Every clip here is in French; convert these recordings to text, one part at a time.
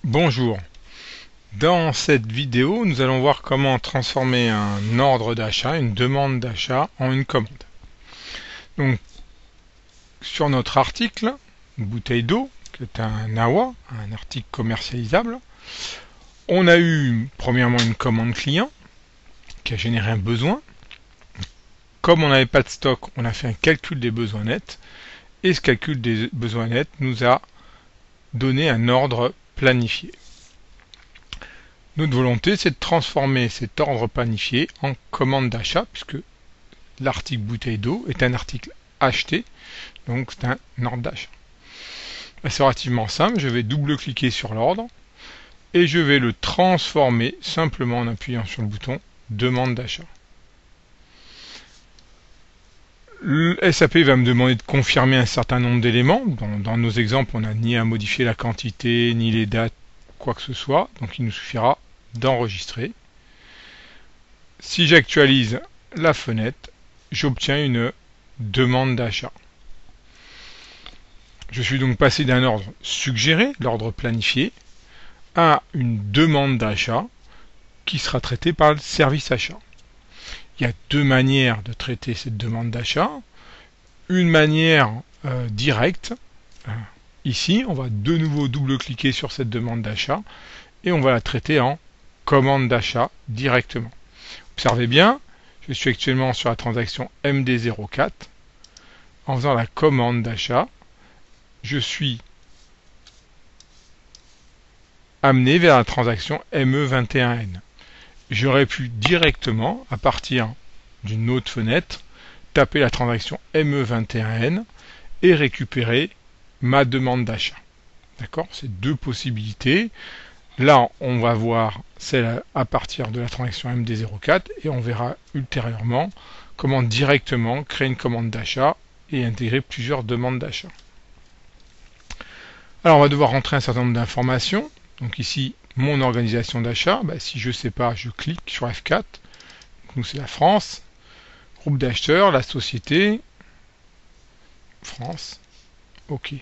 Bonjour, dans cette vidéo nous allons voir comment transformer un ordre d'achat, une demande d'achat en une commande. Donc sur notre article, une bouteille d'eau, qui est un AWA, un article commercialisable, on a eu premièrement une commande client qui a généré un besoin. Comme on n'avait pas de stock, on a fait un calcul des besoins nets et ce calcul des besoins nets nous a donné un ordre planifié. Notre volonté, c'est de transformer cet ordre planifié en commande d'achat, puisque l'article bouteille d'eau est un article acheté, donc c'est un ordre d'achat. C'est relativement simple, je vais double-cliquer sur l'ordre, et je vais le transformer simplement en appuyant sur le bouton demande d'achat. Le SAP va me demander de confirmer un certain nombre d'éléments. Dans nos exemples, on n'a ni à modifier la quantité, ni les dates, quoi que ce soit, donc il nous suffira d'enregistrer. Si j'actualise la fenêtre, j'obtiens une demande d'achat. Je suis donc passé d'un ordre suggéré, l'ordre planifié, à une demande d'achat qui sera traitée par le service achat. Il y a deux manières de traiter cette demande d'achat. Une manière directe. Ici, on va de nouveau double-cliquer sur cette demande d'achat et on va la traiter en commande d'achat directement. Observez bien, je suis actuellement sur la transaction MD04. En faisant la commande d'achat, je suis amené vers la transaction ME21N. J'aurais pu directement, à partir d'une autre fenêtre, taper la transaction ME21N et récupérer ma demande d'achat. D'accord? C'est deux possibilités. Là, on va voir celle à partir de la transaction MD04 et on verra ultérieurement comment directement créer une commande d'achat et intégrer plusieurs demandes d'achat. Alors, on va devoir rentrer un certain nombre d'informations. Donc ici, mon organisation d'achat. Si je ne sais pas, je clique sur F4. Donc, nous, c'est la France. Groupe d'acheteurs, la société. France. OK.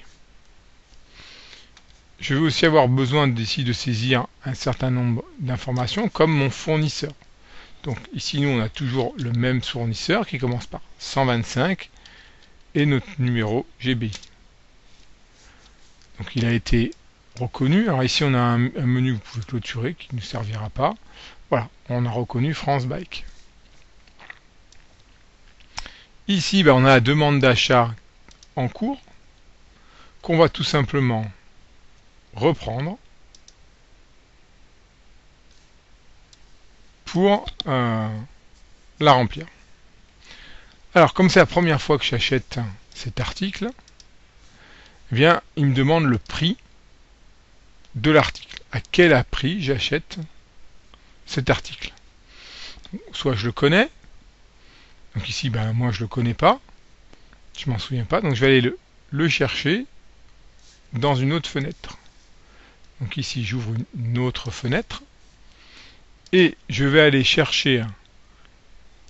Je vais aussi avoir besoin d'ici de saisir un certain nombre d'informations comme mon fournisseur. Donc ici nous on a toujours le même fournisseur qui commence par 125 et notre numéro GBI. Donc il a été reconnu. Alors ici on a un menu que vous pouvez clôturer qui ne nous servira pas. Voilà, on a reconnu France Bike. Ici on a la demande d'achat en cours qu'on va tout simplement reprendre pour la remplir. Alors comme c'est la première fois que j'achète cet article, eh bien il me demande le prix de l'article. À quel prix j'achète cet article? Soit je le connais, donc ici moi je le connais pas, je m'en souviens pas, donc je vais aller le chercher dans une autre fenêtre. Donc ici j'ouvre une autre fenêtre et je vais aller chercher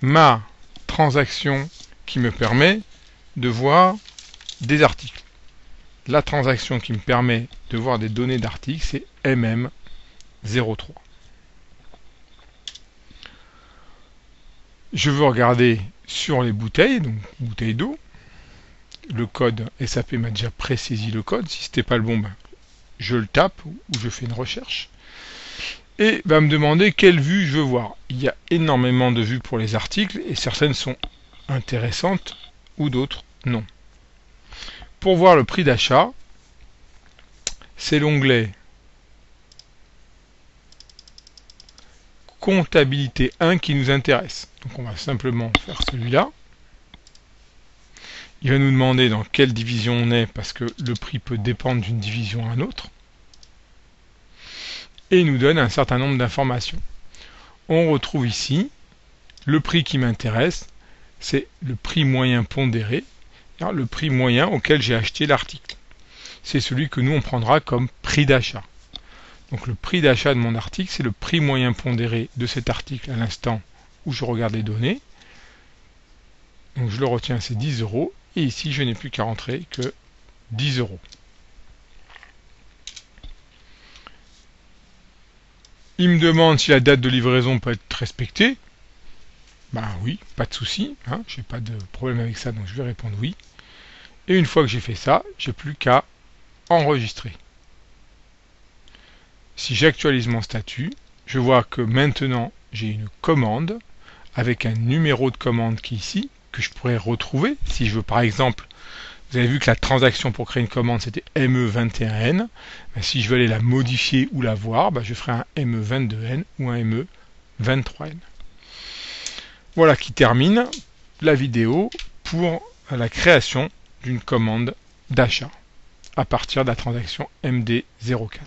ma transaction qui me permet de voir des articles. La transaction qui me permet de voir des données d'articles, c'est MM03. Je veux regarder sur les bouteilles, donc bouteille d'eau. Le code SAP m'a déjà pré-saisi le code. Si ce n'était pas le bon, je le tape ou je fais une recherche. Et va me demander quelle vue je veux voir. Il y a énormément de vues pour les articles et certaines sont intéressantes ou d'autres non. Pour voir le prix d'achat, c'est l'onglet Comptabilité 1 qui nous intéresse. Donc on va simplement faire celui-là. Il va nous demander dans quelle division on est parce que le prix peut dépendre d'une division à une autre. Et il nous donne un certain nombre d'informations. On retrouve ici le prix qui m'intéresse, c'est le prix moyen pondéré, le prix moyen auquel j'ai acheté l'article. C'est celui que nous on prendra comme prix d'achat. Donc le prix d'achat de mon article, c'est le prix moyen pondéré de cet article à l'instant où je regarde les données. Donc je le retiens, c'est 10 €. Et ici, je n'ai plus qu'à rentrer que 10 €. Il me demande si la date de livraison peut être respectée. Ben oui, pas de souci, hein, j'ai pas de problème avec ça, donc je vais répondre oui. Et une fois que j'ai fait ça, j'ai plus qu'à enregistrer. Si j'actualise mon statut, je vois que maintenant j'ai une commande avec un numéro de commande qui est ici, que je pourrais retrouver. Si je veux par exemple, vous avez vu que la transaction pour créer une commande c'était ME21N. Ben, si je veux aller la modifier ou la voir, ben, je ferai un ME22N ou un ME23N. Voilà qui termine la vidéo pour la création d'une commande d'achat à partir de la transaction MD04.